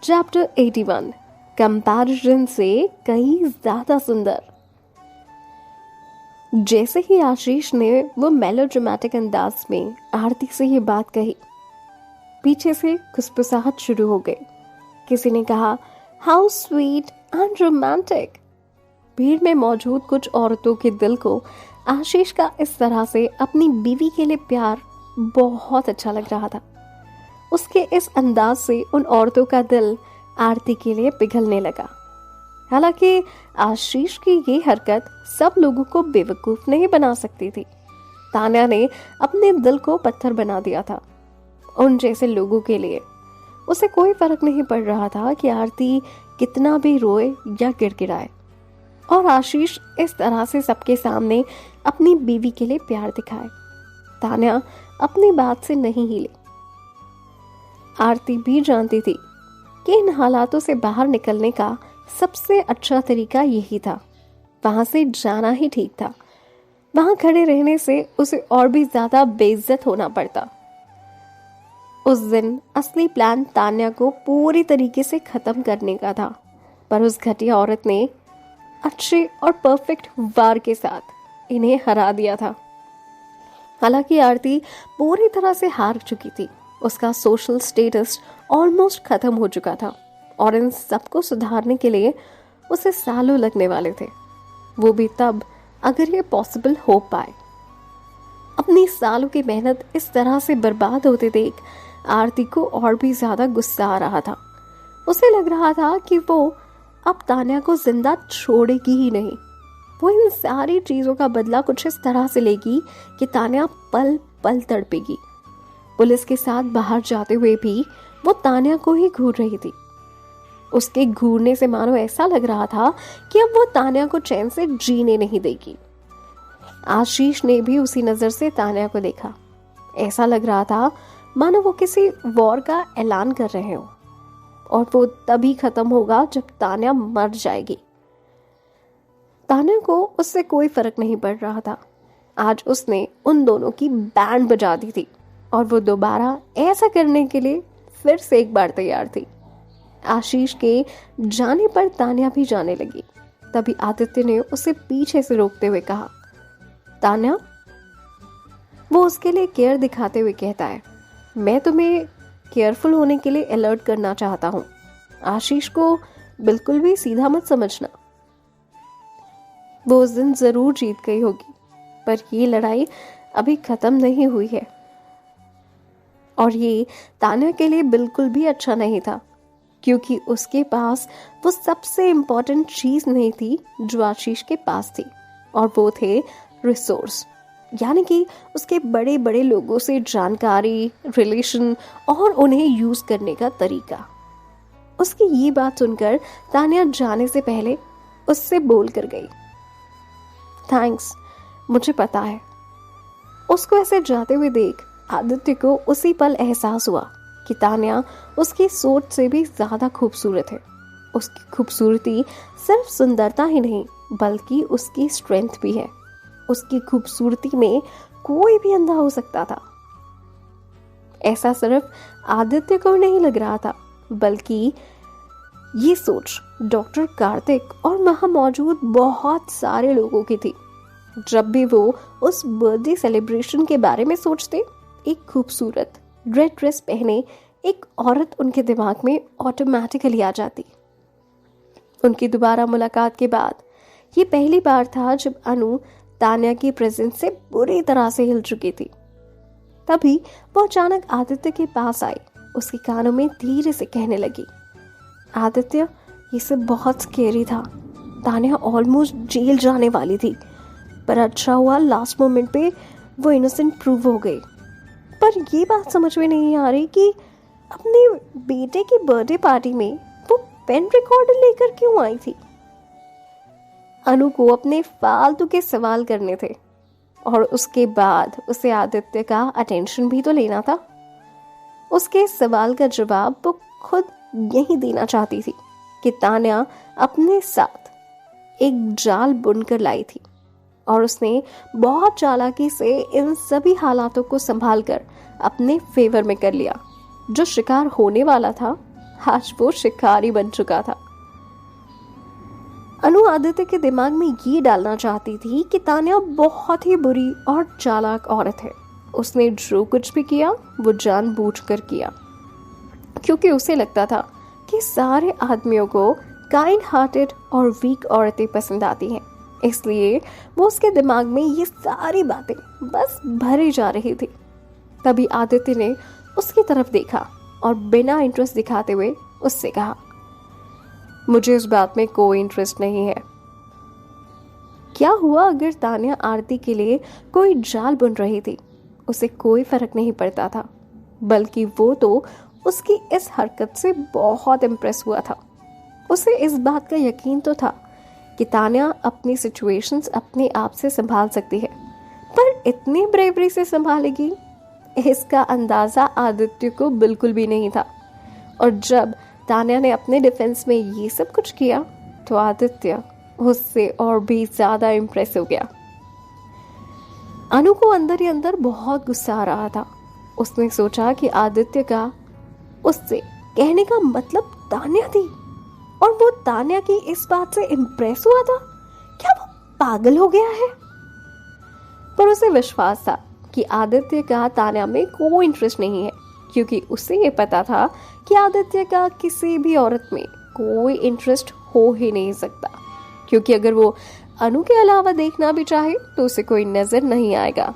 Chapter 81 comparison से कहीं ज्यादा सुंदर। जैसे ही आशीष ने वो मेलोड्रामेटिक अंदाज में आरती से ये बात कही, पीछे से खुसफुसाहट शुरू हो गई। किसी ने कहा, हाउ स्वीट एंड रोमांटिक। भीड़ में मौजूद कुछ औरतों के दिल को आशीष का इस तरह से अपनी बीवी के लिए प्यार बहुत अच्छा लग रहा था। उसके इस अंदाज से उन औरतों का दिल आरती के लिए पिघलने लगा। हालांकि आशीष की ये हरकत सब लोगों को बेवकूफ नहीं बना सकती थी। तान्या ने अपने दिल को पत्थर बना दिया था। उन जैसे लोगों के लिए उसे कोई फर्क नहीं पड़ रहा था कि आरती कितना भी रोए या गिड़गिड़ाए, और आशीष इस तरह से सबके सामने अपनी बीवी के लिए प्यार दिखाए। तान्या अपनी बात से नहीं हिली। आरती भी जानती थी कि इन हालातों से बाहर निकलने का सबसे अच्छा तरीका यही था। वहां से जाना ही ठीक था। वहां खड़े रहने से उसे और भी ज्यादा बेइज्जत होना पड़ता। उस दिन असली प्लान तान्या को पूरी तरीके से खत्म करने का था, पर उस घटिया औरत ने अच्छे और परफेक्ट वार के साथ इन्हें हरा दिया था। हालांकि आरती पूरी तरह से हार चुकी थी। उसका सोशल स्टेटस ऑलमोस्ट खत्म हो चुका था, और इन सबको सुधारने के लिए उसे सालों लगने वाले थे, वो भी तब अगर ये पॉसिबल हो पाए। अपनी सालों की मेहनत इस तरह से बर्बाद होते देख आरती को और भी ज्यादा गुस्सा आ रहा था। उसे लग रहा था कि वो अब तान्या को जिंदा छोड़ेगी ही नहीं। वो इन सारी चीजों का बदला कुछ इस तरह से लेगी कि तान्या पल पल तड़पेगी। पुलिस के साथ बाहर जाते हुए भी वो तान्या को ही घूर रही थी। उसके घूरने से मानो ऐसा लग रहा था कि अब वो तान्या को चैन से जीने नहीं देगी। आशीष ने भी उसी नजर से तान्या को देखा। ऐसा लग रहा था मानो वो किसी वॉर का ऐलान कर रहे हो, और वो तभी खत्म होगा जब तान्या मर जाएगी। तान्या को उससे कोई फर्क नहीं पड़ रहा था। आज उसने उन दोनों की बैंड बजा दी थी, और वो दोबारा ऐसा करने के लिए फिर से एक बार तैयार थी। आशीष के जाने पर तान्या भी जाने लगी। तभी आदित्य ने उसे पीछे से रोकते हुए कहा, तान्या। वो उसके लिए केयर दिखाते हुए कहता है, मैं तुम्हें केयरफुल होने के लिए अलर्ट करना चाहता हूँ। आशीष को बिल्कुल भी सीधा मत समझना। वो उस दिन जरूर जीत गई होगी, पर ये लड़ाई अभी खत्म नहीं हुई है, और ये तान्या के लिए बिल्कुल भी अच्छा नहीं था, क्योंकि उसके पास वो सबसे इम्पोर्टेंट चीज नहीं थी जो आशीष के पास थी, और वो थे रिसोर्स, यानी कि उसके बड़े बड़े लोगों से जानकारी, रिलेशन और उन्हें यूज करने का तरीका। उसकी ये बात सुनकर तान्या जाने से पहले उससे बोल कर गई, थैंक्स, मुझे पता है। उसको ऐसे जाते हुए देख आदित्य को उसी पल एहसास हुआ कि तान्या उसकी सोच से भी ज्यादा खूबसूरत है। उसकी खूबसूरती सिर्फ सुंदरता ही नहीं, बल्कि उसकी स्ट्रेंथ भी है। उसकी खूबसूरती में कोई भी अंधा हो सकता था। ऐसा सिर्फ आदित्य को नहीं लग रहा था, बल्कि ये सोच डॉक्टर कार्तिक और वहां मौजूद बहुत सारे लोगों की थी। जब भी वो उस बर्थडे सेलिब्रेशन के बारे में सोचते, एक खूबसूरत रेड ड्रेस पहने एक औरत उनके दिमाग में ऑटोमेटिकली आ जाती। उनकी दोबारा मुलाकात के बाद ये पहली बार था जब अनु तान्या की प्रेजेंस से बुरी तरह से हिल चुकी थी। तभी वो अचानक आदित्य के पास आई। उसके कानों में धीरे से कहने लगी, आदित्य, ये सब बहुत स्केरी था। तान्या ऑलमोस्ट जेल जाने वाली थी, पर अच्छा हुआ लास्ट मोमेंट पे वो इनोसेंट प्रूव हो गई। पर ये बात समझ में नहीं आ रही कि अपने बेटे की बर्थडे पार्टी में वो पेन रिकॉर्डर लेकर क्यों आई थी। अनु को अपने फालतू के सवाल करने थे, और उसके बाद उसे आदित्य का अटेंशन भी तो लेना था। उसके सवाल का जवाब वो खुद यही देना चाहती थी कि तान्या अपने साथ एक जाल बुनकर लाई थी, और उसने बहुत चालाकी से इन सभी हालातों को संभालकर अपने फेवर में कर लिया। जो शिकार होने वाला था आज वो शिकारी बन चुका था। अनु आदित्य के दिमाग में ये डालना चाहती थी कि तान्या बहुत ही बुरी और चालाक औरत है। उसने जो कुछ भी किया वो जानबूझकर किया, क्योंकि उसे लगता था कि सारे आदमियों को काइंड हार्टेड और वीक औरतें पसंद आती हैं। इसलिए वो उसके दिमाग में ये सारी बातें बस भरी जा रही थी। तभी आदित्य ने उसकी तरफ देखा और बिना इंटरेस्ट दिखाते हुए उससे कहा, मुझे इस बात में कोई इंटरेस्ट नहीं है। क्या हुआ अगर तान्या आरती के लिए कोई जाल बुन रही थी? उसे कोई फर्क नहीं पड़ता था, बल्कि वो तो उसकी इस हरकत से बहुत इम्प्रेस हुआ था। उसे इस बात का यकीन तो था कि तान्या अपनी सिचुएशंस अपने आप से संभाल सकती है, पर इतनी ब्रेवरी से संभालेगी, इसका अंदाजा आदित्य को बिल्कुल भी नहीं था। और जब तान्या ने अपने डिफेंस में ये सब कुछ किया तो आदित्य उससे और भी ज्यादा इम्प्रेस हो गया। अनु को अंदर ही अंदर बहुत गुस्सा आ रहा था। उसने सोचा कि आदित्य का उससे कहने का मतलब तान्या थी, और वो तान्या की इस बात से इम्प्रेस हुआ था। क्या वो पागल हो गया है? पर उसे विश्वास था कि आदित्य का तान्या में कोई इंटरेस्ट नहीं है, क्योंकि उसे ये पता था कि आदित्य का किसी भी औरत में कोई इंटरेस्ट हो ही नहीं सकता, क्योंकि अगर वो अनु के अलावा देखना भी चाहे तो उसे कोई नजर नहीं आएगा।